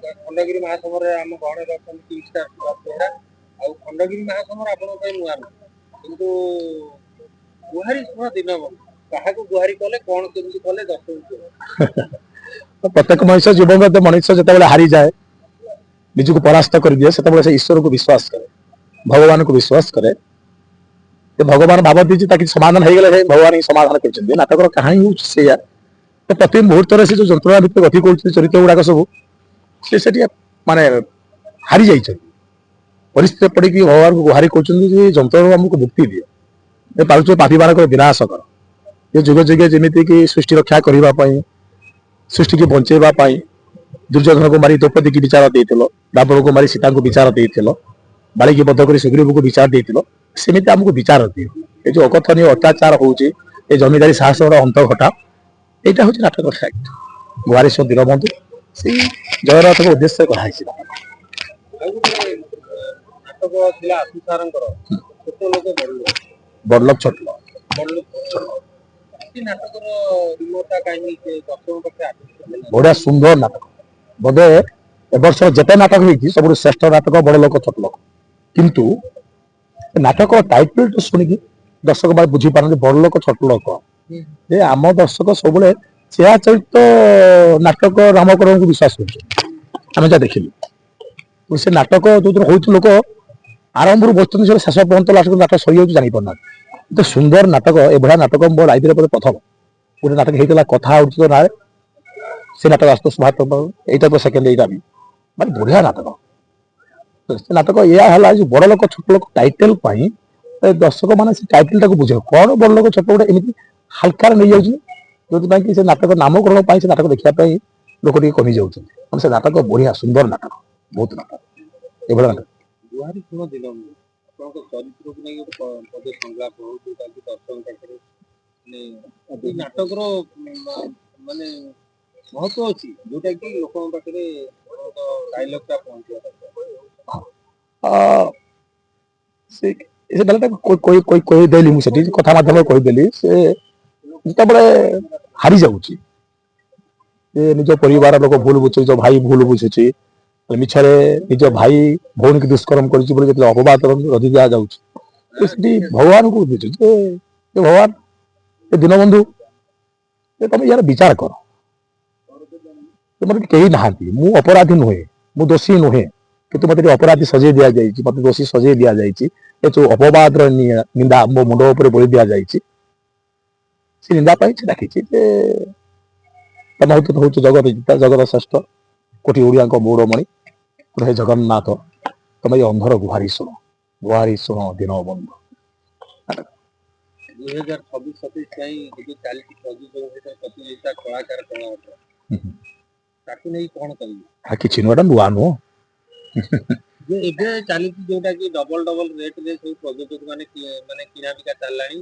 ଖଣ୍ଡଗିରି ମହାସମରେ ଆମ ଗହଣରେ ଅଛନ୍ତି ବେହେରା ଆଉ ଖଣ୍ଡଗିରି ମହାସମର ଆପଣଙ୍କ ପାଇଁ ନୂଆ ନୁହେଁ କିନ୍ତୁ ଗୁହାରି ଶୁଣ ଦିନ କାହାକୁ ଗୁହାରି କଲେ କଣ କେମିତି କଲେ ଦର୍ଶକ ପ୍ରତ୍ୟେକ ମଣିଷ ଜୀବନ ମଣିଷ ଯେତେବେଳେ ହାରିଯାଏ ନିଜକୁ ପରାସ୍ତ କରିଦିଏ ସେତେବେଳେ ସେ ଈଶ୍ୱରକୁ ବିଶ୍ୱାସ କରେ ଭଗବାନଙ୍କୁ ବିଶ୍ୱାସ କରେ ଭଗବାନ ଭାବନ୍ତି ଯେ ତାକି ସମାଧାନ ହେଇଗଲେ ଭଗବାନ ହିଁ ସମାଧାନ କରିଛନ୍ତି ନାଟକର କାହାଣୀ ହଉଛି ସେଇଆ ପ୍ରତି ମୁହୂର୍ତ୍ତରେ ସେ ଯୋଉ ଯନ୍ତ୍ରଣା ଭିତରେ ଗତି କରୁଛନ୍ତି ଚରିତ୍ର ଗୁଡାକ ସବୁ ସେଠି ମାନେ ହାରି ଯାଇଛନ୍ତି ପରିସ୍ଥିତି ପଡିକି ଭଗବାନଙ୍କୁ ଗୁହାରି କରୁଛନ୍ତି ଯେ ଯନ୍ତ୍ରଣାରୁ ଆମକୁ ମୁକ୍ତି ଦିଏ ପାରୁଛ ପାପୀ ମାନଙ୍କର ବିନାଶ କର ଏ ଯୁଗ ଯୁଗେ ଯେମିତି କି ସୃଷ୍ଟି ରକ୍ଷା କରିବା ପାଇଁ ସୃଷ୍ଟିକି ବଞ୍ଚେଇବା ପାଇଁ ଦୁର୍ଯ୍ୟୋଧନକୁ ମାରି ଦ୍ରୌପଦୀକି ବିଚାର ଦେଇଥିଲ ରାବଣକୁ ମାରି ସୀତାଙ୍କୁ ବିଚାର ଦେଇଥିଲ ବାଳିକି ବଦ୍ଧ କରି ସୁଗ୍ରୀବକୁ ବିଚାର ଦେଇଥିଲ ସେମିତି ଆମକୁ ବିଚାର ଦିଅ ଏ ଯୋଉ ଅକଥନୀୟ ଅତ୍ୟାଚାର ହଉଛି ଏ ଜମିଦାରୀ ଶାସନର ଅନ୍ତ ଘଟା এইটা হচ্ছে নাটকের ফ্যাক্ট গুহারি সব দীনবন্ধু সেই জগନ୍ନାଥଙ୍କ ଉଦ୍ଦେଶ୍ୟ କରାହେଇଛି ବଡଲୋକ ଛୋଟ ବଢିଆ ସୁନ୍ଦର ନାଟକ ବୋଧେ ଏ ବର୍ଷ ଯେତେ ନାଟକ ହେଇଛି ସବୁଠୁ ଶ୍ରେଷ୍ଠ ନାଟକ ବଡ ଲୋକ ଛୋଟ ଲୋକ କିନ୍ତୁ ନାଟକ ଟାଇଟଲ ଶୁଣିକି ଦର୍ଶକ ମାନେ ବୁଝିପାରନ୍ତି ବଡ ଲୋକ ଛୋଟ ଲୋକ ଯେ ଆମ ଦର୍ଶକ ସବୁବେଳେ চেয়া চরিত্র নাটক রামকরণକୁ ବିଶ୍ୱାସ କରୁଛୁ ଆମେ ଯାହା ଦେଖିଲୁ ସେ ନାଟକ ଯୋଉଦିନ ହଉଛି ଲୋକ ଆରମ୍ଭରୁ ବସୁଛନ୍ତି ସେ ଶେଷ ପର୍ଯ୍ୟନ୍ତ ଲାଷ୍ଟକୁ ନାଟକ ସରିଯାଉଛି ଜାଣିପାରୁନାହାନ୍ତି ଏତେ ସୁନ୍ଦର ନାଟକ ଏଭଳିଆ ନାଟକ ମୋ ଲାଇଫରେ ବୋଧେ ପ୍ରଥମ ଗୋଟେ ନାଟକ ହେଇଥିଲା କଥା ହଉଛି ତ ନାଁରେ ସେ ନାଟକ ଆଶୁତୋଷ ମହାପାତ୍ର ଏଇଟା ତ ସେକେଣ୍ଡ ଏଇଟା ବି ମାନେ ବଢିଆ ନାଟକ ସେ ନାଟକ ଏଇଆ ହେଲା ଯେ ବଡ ଲୋକ ଛୋଟ ଲୋକ ଟାଇଟେଲ ପାଇଁ ଦର୍ଶକ ମାନେ ସେ ଟାଇଟେଲଟାକୁ ବୁଝିବ କଣ ବଡ ଲୋକ ଛୋଟ ଗୋଟେ ଏମିତି ହାଲକାରେ ନେଇଯାଉଛି ଯୋଉଥିପାଇଁ କି ସେ ନାଟକ ନାମକରଣ ପାଇଁ ସେ ନାଟକ ଦେଖିବା ପାଇଁ ଲୋକ ଟିକେ କମି ଯାଉଛନ୍ତି ସେ ନାଟକ ବଢିଆ ସୁନ୍ଦର ନାଟକ ବହୁତ ନାଟକ ଏଭଳିଆ ନାଟକ ଗୁହାରି ଶୁଣ ଦିନ ଆପଣଙ୍କ ଚରିତ୍ରକୁ ନେଇ ଗୋଟେ ପଦେ ସଂଳାପ ହଉ ଯୋଉଟା କି ଦର୍ଶକ ପାଖରେ ମାନେ ନାଟକର ମାନେ ମହତ୍ଵ ଅଛି ଯୋଉଟା କି ଲୋକଙ୍କ ପାଖରେ ଡାଇଲଗଟା ପହଞ୍ଚିବା ଦରକାର ସେ କହିଦେଲି ମୁଁ ସେଠି କଥା ମାଧ୍ୟମରେ କହିଦେଲି ସେ ଯେତେବେଳେ ହାରି ଯାଉଛି ନିଜ ପରିବାର ଲୋକ ଭୁଲ ବୁଝୁଛି ନିଜ ଭାଇ ଭୁଲ ବୁଝୁଛି ମିଛରେ ନିଜ ଭାଇ ଭଉଣୀକି ଦୁଷ୍କର୍ମ କରିଛି ବୋଲି ଯେତେବେଳେ ଅପବାଦ ରଦି ଦିଆଯାଉଛି ସେଠି ଭଗବାନଙ୍କୁ ବୁଝୁଛି ଯେ ଭଗବାନ ଏ ଦୀନବନ୍ଧୁ ତମେ ୟାର ବିଚାର କର ତୁମର କେହି ନାହାନ୍ତି ମୁଁ ଅପରାଧୀ ନୁହେଁ ମୁଁ ଦୋଷୀ ନୁହେଁ କିନ୍ତୁ ମତେ ଅପରାଧୀ ସଜେଇ ଦିଆଯାଇଛି ମତେ ଦୋଷୀ ସଜେଇ ଦିଆଯାଇଛି ଏ ଯୋଉ ଅପବାଦର ନିନ୍ଦା ମୋ ମୁଣ୍ଡ ଉପରେ ବୋଳି ଦିଆଯାଇଛି ସେ ନିନ୍ଦା ପାଇଁ ସେ ଡାକିଛି ଯେ ତମେ ହଉଛି ଜଗତ ଜିତା ଜଗତ ଶ୍ରେଷ୍ଠ କୋଟି ଓଡ଼ିଆଙ୍କ ମୌଡ଼ମଣି ହେ ଜଗନ୍ନାଥ ତମେ ଏ ଅନ୍ଧର ଗୁହାରି ଶୁଣ ଦୀନବନ୍ଧୁ 2026-27 ପାଇଁ ଯଦି ଚାଲିଛି ପ୍ରତିଯୋଗିତା କଳାକାର ତାକୁ ନେଇ କଣ କରିବି କିଛି ନୁହଁ ନୂଆ ନୁହଁ ଯେ ଏବେ ଚାଲିଛି ଯୋଉଟା କି ଡବଲ ରେଟରେ ସବୁ ପ୍ରଯୋଜକ ମାନେ କିଣା ବିକା ଚାଲିଲାଣି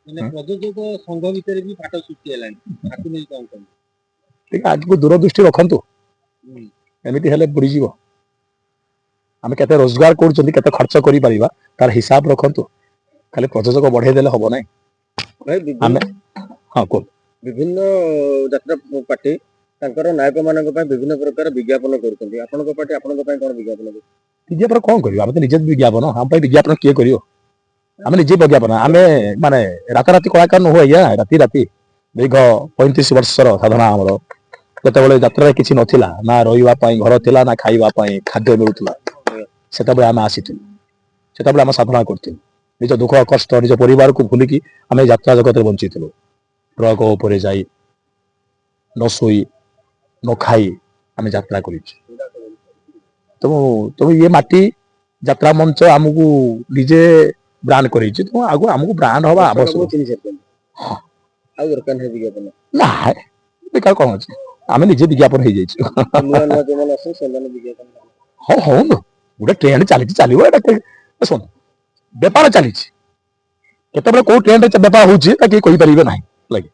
ମାନେ ପ୍ରଯୋଜକ ସଂଘ ଭିତରେ ବି ପାଠ ସୃଷ୍ଟି ହେଲାଣି ତାକୁ ନେଇ କଣ କରିବି ଟିକେ ଆଗକୁ ଦୂରଦୃଷ୍ଟି ରଖନ୍ତୁ ଏମିତି ହେଲେ ବୁଡ଼ିଯିବ ଆମେ କେତେ ରୋଜଗାର କରୁଛନ୍ତି କେତେ ଖର୍ଚ୍ଚ କରିପାରିବା ତାର ହିସାବ ରଖନ୍ତୁ ଖାଲି ପ୍ରଯୋଜକ ବଢେଇ ଦେଲେ ହବ ନାହିଁ ଆମେ ହଁ କୁହ ବିଭିନ୍ନ ଯାତ୍ରା ପାର୍ଟି ତାଙ୍କର ନାୟକ ମାନଙ୍କ ପାଇଁ ବିଭିନ୍ନ ପ୍ରକାର ବିଜ୍ଞାପନ କରୁଛନ୍ତି ଆପଣଙ୍କ ପାର୍ଟି ଆପଣଙ୍କ ପାଇଁ କଣ ବିଜ୍ଞାପନ ବିଜ୍ଞାପନ କଣ କରିବ ଆମେ ତ ନିଜେ ବିଜ୍ଞାପନ ଆମ ପାଇଁ ବିଜ୍ଞାପନ କିଏ କରିବ ଆମେ ନିଜେ ବିଜ୍ଞାପନ ଆମେ ମାନେ ରାତାରାତି କଳାକାର ନୁହଁ ଆଜ୍ଞା ରାତି ଦୀର୍ଘ 35 ବର୍ଷର ସାଧନା ଆମର ଯେତେବେଳେ ଯାତ୍ରାରେ କିଛି ନଥିଲା ନା ରହିବା ପାଇଁ ଘର ଥିଲା ନା ଖାଇବା ପାଇଁ ଖାଦ୍ୟ ମିଳୁଥିଲା ସେତେବେଳେ ଆମେ ଆସିଥିଲୁ ସେତେବେଳେ ଆମେ ସାଧନା କରିଥିଲୁ ନିଜ ଦୁଃଖ କଷ୍ଟ ନିଜ ପରିବାରକୁ ଭୁଲିକି ଆମେ ଯାତ୍ରା ଜଗତରେ ବଞ୍ଚିଥିଲୁ ଟ୍ରକ ଉପରେ ଯାଇ ନ ଶୋଇ ନ ଖାଇ ଆମେ ଯାତ୍ରା କରିଛୁ ତେଣୁ ଇଏ ମାଟି ଯାତ୍ରା ମଞ୍ଚ ଆମକୁ ନିଜେ ବ୍ରାଣ୍ଡ କରିଛି ତେଣୁ ଆଗକୁ ଆମକୁ ବ୍ରାଣ୍ଡ ହବା ଆବଶ୍ୟକ ଆଉ ଦରକାର ନାହିଁ ବିଜ୍ଞାପନ ନା ବେକାର କଣ ଅଛି ଆମେ ନିଜେ ବିଜ୍ଞାପନ ହେଇଯାଇଛୁ ହଁ ହଉନ୍ତୁ ଗୋଟେ ଟ୍ରେଣ୍ଡ ଚାଲିଛି ଚାଲିବ ଏଇଟା ଶୁଣ ବେପାର ଚାଲିଛି କେତେବେଳେ କୋଉ ଟ୍ରେଣ୍ଡ ବେପାର ହଉଛି ତା କେହି କହିପାରିବେ ନାହିଁ ଲାଗି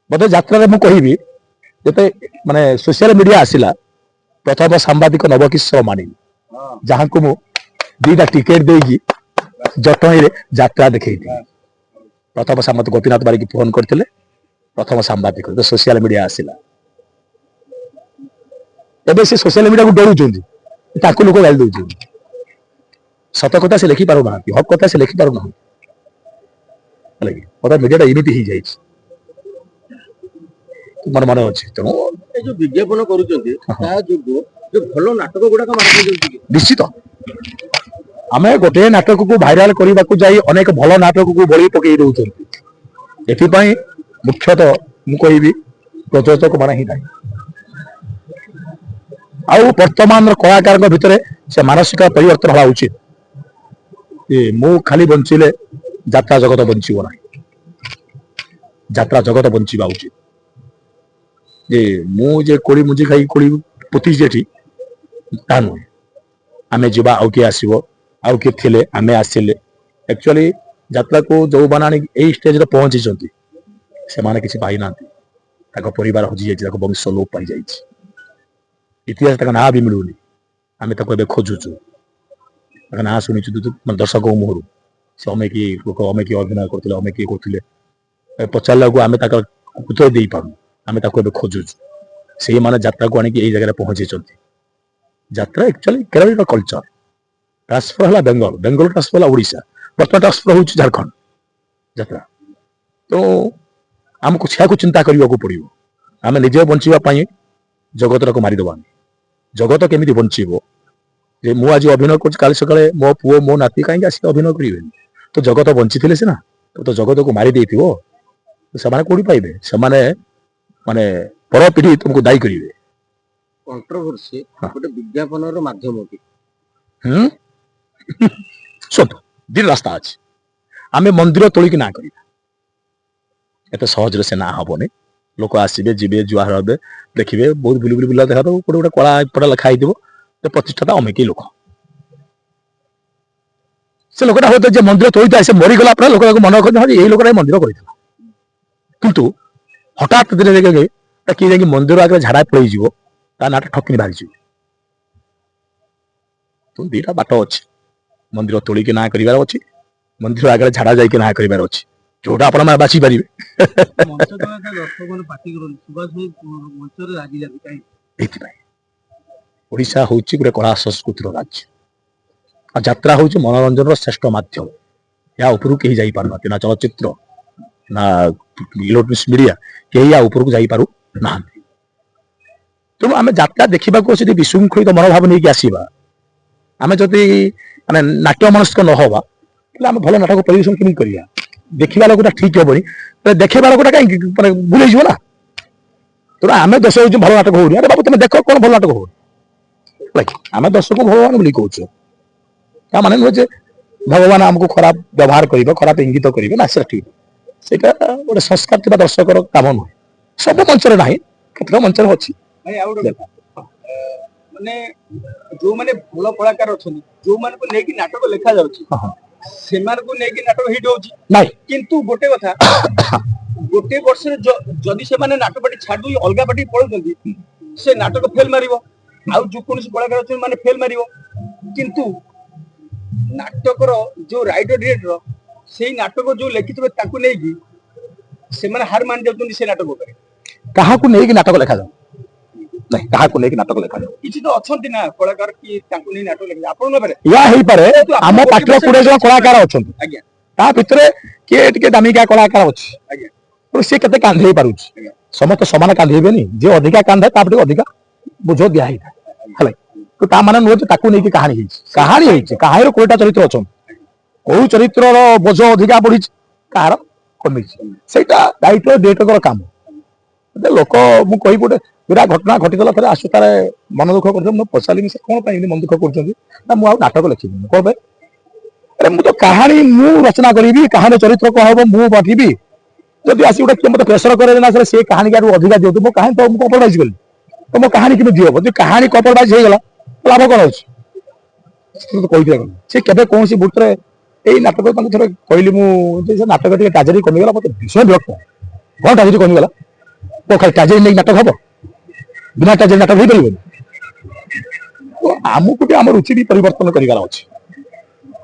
ବୋଧେ ଯାତ୍ରାରେ ମୁଁ କହିବି ଯେତେ ମାନେ ସୋସିଆଲ ମିଡିଆ ଆସିଲା ପ୍ରଥମ ସାମ୍ବାଦିକ ନବକିଶୋର ମାଣି ଯାହାଙ୍କୁ ମୁଁ 2ଟା ଟିକେଟ ଦେଇକି ଜଟଣୀରେ ଯାତ୍ରା ଦେଖେଇଥିଲି ପ୍ରଥମ ସାମ୍ବାଦିକ ଗୋପୀନାଥ ବାରିକ ଫୋନ କରିଥିଲେ ପ୍ରଥମ ସାମ୍ବାଦିକ ସୋସିଆଲ ମିଡିଆ ଆସିଲା ଏବେ ସେ ସୋସିଆଲ ମିଡିଆକୁ ଡରୁଛନ୍ତି, ତାକୁ ଲୋକ ଗାଳି ଦଉଛନ୍ତି। ସତ କଥା ସେ ଲେଖି ପାରୁନାହାନ୍ତି, ହକ୍ କଥା ସେ ଲେଖି ପାରୁନାହାନ୍ତି, ହେଲା କି କଥା ମିଡିଆଟା ଏମିତି ହେଇଯାଇଛି ମୋର ମନେ ଅଛି। ତେଣୁ ଏ ଯୋଉ ବିଜ୍ଞାପନ କରୁଛନ୍ତି ତା ଯୋଗୁଁ ଯୋଉ ଭଲ ନାଟକ ଗୁଡାକ ମାର ଖାଇଯାଉଛି କି? ନିଶ୍ଚିତ ଆମେ ଗୋଟିଏ ନାଟକକୁ ଭାଇରାଲ କରିବାକୁ ଯାଇ ଅନେକ ଭଲ ନାଟକକୁ ବଳି ପକେଇ ଦଉଛନ୍ତି। ଏଥିପାଇଁ ମୁଖ୍ୟତଃ ମୁଁ କହିବି ପ୍ରଯୋଜକ ମାନେ ହିଁ ନାହିଁ। ଆଉ ବର୍ତ୍ତମାନର କଳାକାରଙ୍କ ଭିତରେ ସେ ମାନସିକ ପରିବର୍ତ୍ତନ ହେବା ଉଚିତ ଯେ ମୁଁ ଖାଲି ବଞ୍ଚିଲେ ଯାତ୍ରା ଜଗତ ବଞ୍ଚିବ ନାହିଁ, ଯାତ୍ରା ଜଗତ ବଞ୍ଚିବା ଉଚିତ। ଯେ ମୁଁ ଯେ କୋଳି ମୁଞ୍ଜି ଖାଇ କୋଳି ପୋତିଛି ଏଠି ତାହା ନୁହେଁ। ଆମେ ଯିବା, ଆଉ କିଏ ଆସିବ, ଆଉ କିଏ ଥିଲେ, ଆମେ ଆସିଲେ। ଆକ୍ଚୁଆଲି ଯାତ୍ରାକୁ ଯୋଉମାନେ ଆଣି ଏଇ ଷ୍ଟେଜରେ ପହଞ୍ଚିଛନ୍ତି ସେମାନେ କିଛି ପାଇନାହାନ୍ତି, ତାଙ୍କ ପରିବାର ହଜିଯାଇଛି, ତାଙ୍କ ବଂଶ ଲୋପ ପାଇଯାଇଛି, ଇତିହାସ ତାଙ୍କ ନାଁ ବି ମିଳୁନି। ଆମେ ତାକୁ ଏବେ ଖୋଜୁଛୁ, ତାଙ୍କ ନାଁ ଶୁଣିଛୁ ଦର୍ଶକଙ୍କ ମୁହଁରୁ ସେ ଅମେକି ଲୋକ, ଅମେକି ଅଭିନୟ କରୁଥିଲେ, ଅମେକି କରୁଥିଲେ, ପଚାରିଲାକୁ ଆମେ ତାଙ୍କ ଉତ୍ତର ଦେଇପାରୁନୁ। ଆମେ ତାକୁ ଏବେ ଖୋଜୁଛୁ। ସେଇମାନେ ଯାତ୍ରାକୁ ଆଣିକି ଏଇ ଜାଗାରେ ପହଞ୍ଚିଛନ୍ତି। ଯାତ୍ରା ଆକ୍ଚୁଆଲି କେରଳର କଲଚର, ଟ୍ରାନ୍ସଫର ହେଲା ବେଙ୍ଗଲ, ବେଙ୍ଗଲ ଟ୍ରାନ୍ସଫର ହେଲା ଓଡ଼ିଶା, ବର୍ତ୍ତମାନ ଟ୍ରାନ୍ସଫର ହେଉଛି ଝାଡ଼ଖଣ୍ଡ ଯାତ୍ରା। ତେଣୁ ଆମକୁ ସେୟାକୁ ଚିନ୍ତା କରିବାକୁ ପଡ଼ିବ। ଆମେ ନିଜେ ବଞ୍ଚିବା ପାଇଁ ଜଗତଟାକୁ ମାରିଦେବାନି। ଜଗତ କେମିତି ବଞ୍ଚିବ ଯେ ମୁଁ ଆଜି ଅଭିନୟ କରୁଛି, କାଲି ସକାଳେ ମୋ ପୁଅ ମୋ ନାତି କାହିଁକି ଆସିକି ଅଭିନୟ କରିବେନି? ତ ଜଗତ ବଞ୍ଚିଥିଲେ ସିନା, ତ ଜଗତକୁ ମାରି ଦେଇଥିବ ସେମାନେ କୋଉଠି ପାଇବେ? ସେମାନେ ମାନେ ପର ପିଢ଼ି ତୁମକୁ ଦାୟୀ କରିବେ। କଣ୍ଟ୍ରୋଭର୍ସି ଗୋଟେ ବିଜ୍ଞାପନର ମାଧ୍ୟମ କି? ଶୁଣନ୍ତୁ ଦି ରାସ୍ତା ଅଛି। ଆମେ ମନ୍ଦିର ତୋଳିକି ନାଁ କରିବା, ଏତେ ସହଜରେ ସେ ନାଁ ହବନି। ଲୋକ ଆସିବେ, ଯିବେ, ଜୁହାର ହେବେ, ଦେଖିବେ, ବହୁତ ବୁଲି ବୁଲି ବୁଲା ଦେଖା ଗୋଟେ ଗୋଟେ କଳା ପଟା ଲେଖା ହେଇଥିବ ଯେ ପ୍ରତିଷ୍ଠାତା ଅମେକି ଲୋକ। ସେ ଲୋକଟା ହୁଏତ ଯେ ମନ୍ଦିର ତୋଳିଥାଏ ସେ ମରିଗଲା ପରେ ଲୋକ ତାକୁ ମନେ ରଖନ୍ତି ଏଇ ଲୋକଟା ମନ୍ଦିର କରିଥିଲା। କିନ୍ତୁ ହଠାତ୍ ଦିନେ କିଏ ଯାଇକି ମନ୍ଦିର ଆଗରେ ଝାଡ଼ା ପଳେଇଯିବ, ତା ନାଁଟା ଠକିନି ବାହାରିଯିବ। ତ ଦିଟା ବାଟ ଅଛି, ମନ୍ଦିର ତୋଳିକି ନାଁ କରିବାର ଅଛି, ମନ୍ଦିର ଆଗରେ ଝାଡ଼ା ଯାଇକି ନାଁ କରିବାର ଅଛି, ଯୋଉଟା ଆପଣ ମାନେ ବାଛି ପାରିବେ। ଏଇଥିପାଇଁ ଓଡ଼ିଶା ହଉଛି ଗୋଟେ କଳା ସଂସ୍କୃତିର ରାଜ୍ୟ, ଆଉ ଯାତ୍ରା ହଉଛି ମନୋରଞ୍ଜନର ଶ୍ରେଷ୍ଠ ମାଧ୍ୟମ। ଏହା ଉପରକୁ କେହି ଯାଇପାରୁନାହାନ୍ତି, ନା ଚଳଚ୍ଚିତ୍ର ନା ଇଲେକ୍ଟ୍ରୋନିକ୍ସ ମିଡିଆ, କେହି ୟା ଉପରକୁ ଯାଇପାରୁ ନାହାନ୍ତି। ତେଣୁ ଆମେ ଯାତ୍ରା ଦେଖିବାକୁ ଯଦି ବିଶୃଙ୍ଖଳିତ ମନୋଭାବ ନେଇକି ଆସିବା, ଆମେ ଯଦି ମାନେ ନାଟ୍ୟ ମନସ୍କ ନ ହବା, ତାହେଲେ ଆମେ ଭଲ ନାଟକ ପରିବେଷଣ କେମିତି କରିବା? ଦେଖିବା ଲୋକଟା ଠିକ ହବନି, ଦେଖେଇବା ଲୋକଟା କାହିଁକି ମାନେ ଭୁଲ ହେଇଯିବ ନା। ତେଣୁ ଆମେ ଦୋଷ ହଉଛି ଭଲ ନାଟକ ହଉନି, ଆରେ ବାବୁ ତମେ ଦେଖ କଣ ଭଲ ନାଟକ ହଉନି। ଆମେ ଦର୍ଶକ ଭଗବାନ ବୋଲି କହୁଛୁ, ତା ମାନେ ନୁହେଁ ଯେ ଭଗବାନ ଆମକୁ ଖରାପ ବ୍ୟବହାର କରିବ, ଖରାପ ଇଙ୍ଗିତ କରିବେ ନା, ସେଟା ଠିକ। ସେଇଟା ଗୋଟେ ସଂସ୍କାର ଥିବା ଦର୍ଶକର କାମ ନୁହେଁ। ସବୁ ମଞ୍ଚରେ ନାହିଁ, କେତେକ ମଞ୍ଚରେ ଅଛି। ମାନେ ଯୋଉମାନେ ଭଲ କଳାକାର ଅଛନ୍ତି, ଯୋଉମାନଙ୍କୁ ନେଇକି ନାଟକ ଲେଖା ଯାଉଛି, ସେମାନଙ୍କୁ ନେଇକି ନାଟକ ହିଟ୍ ହଉଛି ନାଇଁ। କିନ୍ତୁ ଗୋଟେ କଥା, ଗୋଟେ ବର୍ଷରେ ଯଦି ସେମାନେ ନାଟକ ପାଟି ଛାଡି ଅଲଗା ପାଟି ପଳଉଛନ୍ତି, ସେ ନାଟକ ଫେଲ ମାରିବ। ଆଉ ଯୋଉ କୌଣସି କଳାକାର ଅଛନ୍ତି ମାନେ ଫେଲ ମାରିବ। କିନ୍ତୁ ନାଟକର ଯୋଉ ରାଇଟର ଡିରେକ୍ଟର ସେଇ ନାଟକ ଯୋଉ ଲେଖିଥିବେ ତାକୁ ନେଇକି ସେମାନେ ହାର ମାନି ଯାଉଛନ୍ତି ସେ ନାଟକ ଉପରେ। କାହାକୁ ନେଇକି ନାଟକ ଲେଖାଯାଉ ନାଇଁ, କାହାକୁ ନେଇକି ନାଟକ ଲେଖାଯାଉ? କିଛି ତ ଅଛନ୍ତି ନା କଳାକାର କି ତାଙ୍କୁ ନେଇ ନାଟକ ଲେଖା ଆପଣ ନେବେ। ଏହା ହେଇପାରେ ଆମ ପାଖରେ 20 ଜଣ କଳାକାର ଅଛନ୍ତି, ଆଜ୍ଞା, ତା ଭିତରେ କିଏ ଟିକେ ଦାମିକା କଳାକାର ଅଛି, ଆଜ୍ଞା, ସେ କେତେ କାନ୍ଧେଇ ପାରୁଛି। ସମସ୍ତେ ସମାନ କାନ୍ଧେଇବେନି, ଯିଏ ଅଧିକା କାନ୍ଧେ ତାପରେ ଅଧିକା ବୋଝ ଦିଆ ହେଇଥାଏ, ହେଲା। ତ ତା ମାନେ ନୁହେଁ ଯେ ତାକୁ ନେଇକି କାହାଣୀ ହେଇଛି। କାହାଣୀ ହେଇଛି, କାହାଣୀର 20ଟା ଚରିତ୍ର ଅଛନ୍ତି, କୋଉ ଚରିତ୍ରର ବୋଝ ଅଧିକା ବଢିଛି, କାହାର କମିଛି, ସେଇଟା ଦାୟିତ୍ୱ ଡିରେକ୍ଟରଙ୍କର କାମ। ଲୋକ ମୁଁ କହିବି ଗୋଟେ ବିରାଟ ଘଟଣା ଘଟିଗଲା, ଥରେ ଆସୁ ତାର ମନ ଦୁଃଖ କରୁଛନ୍ତି, ମୁଁ ପଚାରିଲି ସେ କଣ ପାଇଁ ମନ ଦୁଃଖ କରୁଛନ୍ତି? ନା ମୁଁ ଆଉ ନାଟକ ଲେଖିବିନି। କଣ ପାଇଁ? ଆରେ ମୁଁ ତ କାହାଣୀ ମୁଁ ରଚନା କରିବି, କାହାଣୀ ଚରିତ୍ର କଣ ହବ ମୁଁ ବାଟିବି। ଯଦି ଆସି ଗୋଟେ କିଏ ମତେ ପ୍ରେସର କରେଇବେ ନା ସେ କାହାଣୀ କାହାଠୁ ଅଧିକା ଦିଅନ୍ତୁ, ମୋ କାହାଣୀ ତ ମୁଁ କମ୍ପ୍ରମାଇଜ କଲି, ତ ମୋ କାହାଣୀ କେମିତି ଦିଅ? ଯଦି କାହାଣୀ କମ୍ପ୍ରମାଇଜ ହେଇଗଲା ଲାଭ କଣ ଅଛି? କହିଥିବା କଥା ସେ କେବେ କୌଣସି ବୁଥରେ ଏଇ ନାଟକ ତାଙ୍କୁ ଥରେ କହିଲି ମୁଁ ଯେ ସେ ନାଟକ ଟିକେ ଟ୍ରାଜେଡି କମିଗଲା, ମତେ ଭୀଷଣ ବିରକ୍ତ। କଣ ଟ୍ରାଜେଡି କମିଗଲା? ଖାଲି ଟ୍ରାଜେଡି ନେଇକି ନାଟକ ହବ? ବିନା ଟ୍ରାଜେଡି ନାଟକ ହେଇପାରିବନି? ଆମକୁ ବି ଆମ ରୁଚି ବି ପରିବର୍ତ୍ତନ କରିବାର ଅଛି।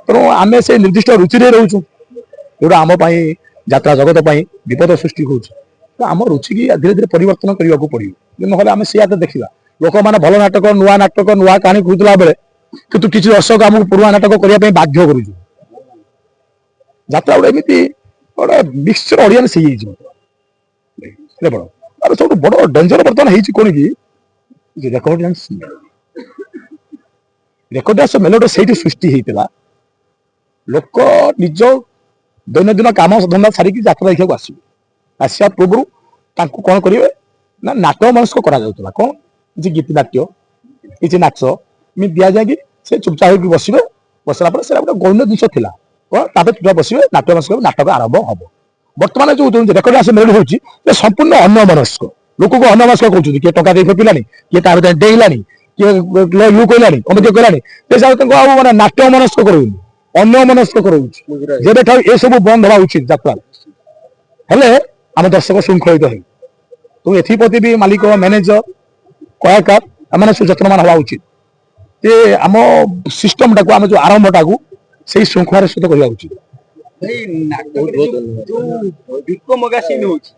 ତେଣୁ ଆମେ ସେ ନିର୍ଦ୍ଦିଷ୍ଟ ରୁଚିରେ ରହୁଛୁ, ଯୋଉଟା ଆମ ପାଇଁ ଯାତ୍ରା ଜଗତ ପାଇଁ ବିପଦ ସୃଷ୍ଟି ହଉଛି। ତ ଆମ ରୁଚିକି ଧୀରେ ଧୀରେ ପରିବର୍ତ୍ତନ କରିବାକୁ ପଡିବ, ନହେଲେ ଆମେ ସେଇଆ ଦେଖିବା ଲୋକମାନେ ଭଲ ନାଟକ ନୂଆ କାହାଣୀ କହୁଥିଲା ବେଳେ କିନ୍ତୁ କିଛି ଦର୍ଶକ ଆମକୁ ପୁରୁଣା ନାଟକ କରିବା ପାଇଁ ବାଧ୍ୟ କରୁଛୁ। ଯାତ୍ରା ଗୋଟେ ଏମିତି ଗୋଟେ ମିକ୍ସଚର ଅଡିଏନ୍ସ ହେଇଯାଇଛି ବଡ ତାର ସବୁଠୁ ବଡ ଡେଞ୍ଜର ବର୍ତ୍ତମାନ ହେଇଛି କଣ କି ରେକର୍ଡ ଡ୍ୟାନ୍ସ ମେଲୋଡି ସେଇଠି ସୃଷ୍ଟି ହେଇଥିଲା। ଲୋକ ନିଜ ଦୈନନ୍ଦିନ କାମ ଧନ୍ଦା ଛାଡିକି ଯାତ୍ରା ଦେଖିବାକୁ ଆସିବେ। ଆସିବା ପୂର୍ବରୁ ତାଙ୍କୁ କଣ କରିବେ ନା ନାଟକ ମନସ୍କ କରାଯାଉଥିଲା। କଣ କିଛି ଗୀତି ନାଟ୍ୟ କିଛି ନାଚ ଏମିତି ଦିଆଯାଇକି ସେ ଚୁପଚାପ ହେଇକି ବସିବେ। ବସିଲା ପରେ ସେଟା ଗୋଟେ ଗୌଣ ଜିନିଷ ଥିଲା। ତାପରେ ଚୁପଚାପ ବସିବେ ନାଟକ ମନସ୍କ ନାଟକ ଆରମ୍ଭ ହବ। ବର୍ତ୍ତମାନ ଯୋଉ ରେକର୍ଡ ଡ୍ୟାନ୍ସ ମେଲୋଡି ହଉଛି ସମ୍ପୂର୍ଣ୍ଣ ଅନ୍ୟମନସ୍କ। ଲୋକଙ୍କୁ ଅନ୍ୟମନସ୍କ କରୁଛନ୍ତି। କିଏ ଟଙ୍କା ଦେଇ ଫେକିଲାନି, କିଏ ତାର ଡେଇଁଲାନି, କିଏ ଇଏ କହିଲାନି ଅମୁକ କହିଲାନି। ତାଙ୍କୁ ଆଉ ମାନେ ନାଟ୍ୟ ମନସ୍କ କରୁନି, ଅନ୍ୟ ମନସ୍କ କରଉଛି। ଯେବେଠାରୁ ଏସବୁ ବନ୍ଦ ହବା ଉଚିତ ଯାତ୍ରା ହେଲେ ଆମ ଦର୍ଶକ ଶୃଙ୍ଖଳିତ ହେବେ। ତ ଏଥିପ୍ରତି ବି ମାଲିକ ମ୍ୟାନେଜର କଳାକାର ଏମାନେ ସବୁ ଯତ୍ନବାନ ହବା ଉଚିତ ଯେ ଆମ ସିଷ୍ଟମଟାକୁ ଆମେ ଯୋଉ ଆରମ୍ଭଟାକୁ ସେଇ ଶୃଙ୍ଖଳାର ସହିତ କରିବା ଉଚିତ। ଭିକ ମଗା ସିନ୍ ହଉଛି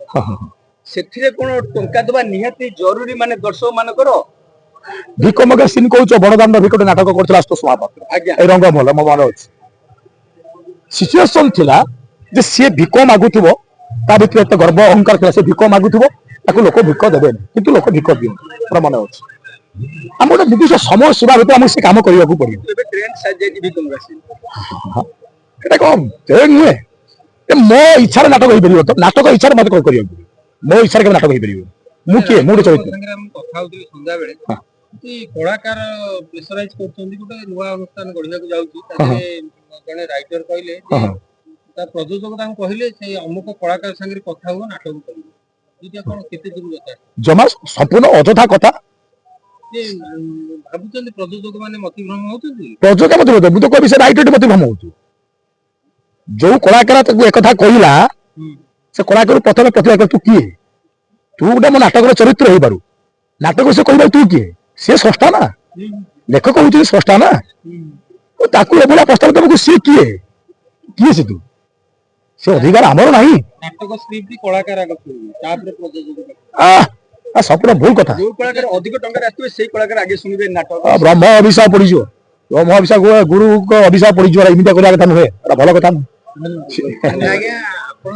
ସେଥିରେ କଣ ଟଙ୍କା ଦବା ନିହାତି ଜରୁରୀ ମାନେ ଦର୍ଶକ ମାନଙ୍କର? ଭିକ ମଗା ସିନ୍ କହୁଛ ବଡଦାଣ୍ଡ ଭିକଟେ ନାଟକ କରିଥିଲା ଆଶୁତୋଷ ମହାପାତ୍ର ଏଇ ରଙ୍ଗମହଲ ମୋ ମନେ ଅଛି। ସିଚୁଏସନ ଥିଲା ଯେ ସିଏ ଭିକ ମାଗୁଥିବ ତା ଭିତରେ ଏତେ ଗର୍ବ ଅହଙ୍କାର ଥିଲା। ସେ ଭିକ ମାଗୁଥିବ ତାକୁ ଲୋକ ଭିକ ଦେବେନି କିନ୍ତୁ ଲୋକ ଭିକ ଦିଅନ୍ତି ମୋର ମନେ ଅଛି। ଆମ ଗୋଟେ ନିର୍ଦ୍ଦିଷ୍ଟ ସମୟ ସୀମା ଭିତରେ ଆମକୁ ସେ କାମ କରିବାକୁ ପଡିବ। ଏଟା କଣ ନୁହେଁ ମୋ ଇଚ୍ଛାରେ ନାଟକ ହେଇପାରିବ ତ ନାଟକ ଇଚ୍ଛାରେ ମତେ କଣ କରିବାକୁ ମୋ ଇଚ୍ଛାରେ କେବେ ନାଟକ ହେଇପାରିବ। ମୁଁ କିଏ ମୁଁ ଗୋଟେ ଚରିତ୍ର କଥା ହଉଥିଲି ସନ୍ଧ୍ୟାବେଳେ କଳାକାର ପ୍ରେସରାଇଜ କରୁଛନ୍ତି ଗୋଟେ ନୂଆ ଅନୁଷ୍ଠାନ ଗଢିବାକୁ ଯାଉଛି। ଜଣେ ରାଇଟର କହିଲେ ତା ପ୍ରଯୋଜକ ତାଙ୍କୁ କହିଲେ ସେ ଅମୁକ କଳାକାର ସାଙ୍ଗରେ କଥା ହୁଅ ନାଟକ କରିବ। ଏଇଟା କଣ କେତେ ଦୂର କଥା? ଜମା ସମ୍ପୂର୍ଣ୍ଣ ଅଯଥା କଥା। ଭାବୁଛନ୍ତି ପ୍ରଯୋଜକ ମାନେ ମତିଭ୍ରମ ହଉଛନ୍ତି। ପ୍ରଯୋଜକ ମୁଁ ତ କହିବି ସେ ରାଇଟର ମତିଭ୍ରମ ହଉଛି। ଯୋଉ କଳାକାର ତାକୁ ଏକଥା କହିଲା ସେ କଳାକାର ପ୍ରଥମେ ପ୍ରତିଭା ତୁ କିଏ? ତୁ ଗୋଟେ ମୋ ନାଟକର ଚରିତ୍ର ହେଇପାରୁ ନାଟକ ସେ କହିପାରୁ ତୁ କିଏ? ସେ ସ୍ରଷ୍ଟା ନା ଲେଖକ ହଉଛି ସ୍ରଷ୍ଟା ନା ତାକୁ ଏଭଳିଆ ପ୍ରସ୍ତାବ ଦେବାକୁ ସିଏ କିଏ? କିଏ ସେ ତୁ? ସେ ଅଧିକାର ଆମର ନାହିଁ। ନାଟକ ସ୍କ୍ରିପ୍ଟ କଳାକାର ତାପରେ ପ୍ରଯୋଜକ ସମ୍ପୂର୍ଣ୍ଣ ଭୁଲ କଥା। ଯୋଉ କଳାକାର ଅଧିକ ଟଙ୍କାରେ ଆସିବେ ସେଇ କଳାକାର ଆଗେ ଶୁଣିବେ ନାଟକ। ବ୍ରହ୍ମ ଅଭିଶାପ ପଡିଯିବ। ବ୍ରହ୍ମ ଅଭିଶାପ ଗୁରୁଙ୍କ ଅଭିଶାପ ପଡିଯିବ। ଏମିତିଆ କରିବା କଥା ନୁହେଁ। ଭଲ କଥା ନୁହେଁ। ଆଜ୍ଞା ଆପଣ